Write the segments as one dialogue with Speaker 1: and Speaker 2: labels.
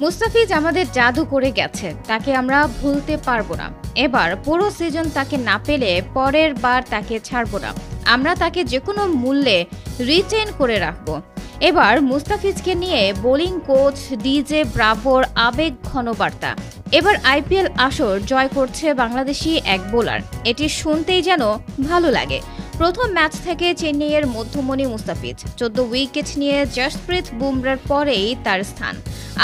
Speaker 1: মুস্তাফিজ আমাদের জাদু করে গেছে, তাকে আমরা ভুলতে পারবো না। এবার পুরো সিজন তাকে না পেলে পরের বার তাকে ছাড়বো না। আমরা তাকে যে কোনো মূল্যে রিটেন করে রাখবো। এবার মুস্তাফিজকে নিয়ে বোলিং কোচ ডিজে ব্রাভোর আবেগ ঘন বার্তা। এবার আইপিএল আসর জয় করছে বাংলাদেশি এক বোলার, এটি শুনতেই যেন ভালো লাগে। প্রথম ম্যাচ থেকে চেন্নাইয়ের মধ্যমণি মুস্তাফিজ 14 উইকেট নিয়ে জসপ্রীত বুমরার পরেই তার স্থান।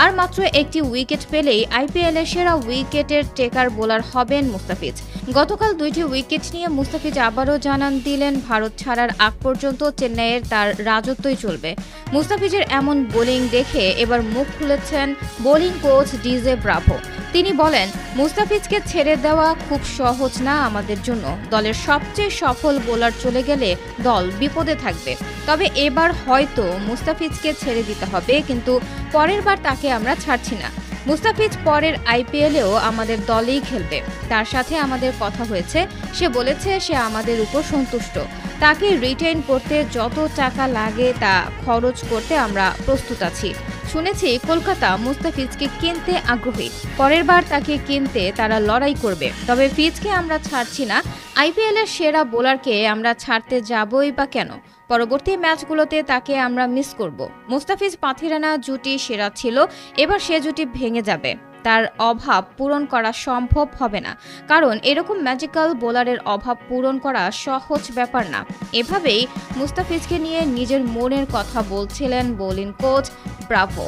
Speaker 1: আর মাত্র একটি উইকেট পেলেই আইপিএলের সেরা উইকেটের টেকার বোলার হবেন মুস্তাফিজ। গতকাল 2টি উইকেট নিয়ে মুস্তাফিজ আবারও জানান দিলেন ভারত ছাড়ার আগ পর্যন্ত চেন্নাইয়ের তার রাজত্বই চলবে। মুস্তাফিজের এমন বোলিং দেখে এবার মুখ খুলেছেন বোলিং কোচ ডিজে ব্রাভো। তিনি বলেন, মুস্তাফিজকে ছেড়ে দেওয়া খুব সহজ না আমাদের জন্য। দলের সবচেয়ে সফল বোলার চলে গেলে দল বিপদে থাকবে। তবে এবার হয়তো মুস্তাফিজকে ছেড়ে দিতে হবে, কিন্তু পরের বার তাকে আমরা ছাড়ছি না। মুস্তাফিজ পরের আইপিএলেও আমাদের দলেই খেলবে। তার সাথে আমাদের কথা হয়েছে, সে বলেছে সে আমাদের উপর সন্তুষ্ট। তাকে রিটেইন করতে যত টাকা লাগে তা খরচ করতে আমরা প্রস্তুত আছি। শুনেছি কলকাতা মুস্তাফিজকে কিনতে আগ্রহী। পরের বার তাকে কিনতে তারা লড়াই করবে। তবে ফিজকে আমরা ছাড়ছি না। আইপিএলের সেরা বোলারকে আমরা ছাড়তে যাবই বা কেন? পরবর্তী ম্যাচগুলোতে তাকে আমরা মিস করব। মুস্তাফিজ পাথিরানা জুটি সেরা ছিল, এবার সে জুটি ভেঙে যাবে। তার অভাব পূরণ করা সম্ভব হবে না, কারণ এরকম ম্যাজিক্যাল বোলারের অভাব পূরণ করা সহজ ব্যাপার না। এভাবেই মুস্তাফিজকে নিয়ে নিজের মনের কথা বলছিলেন বোলিং কোচ ব্রাভো।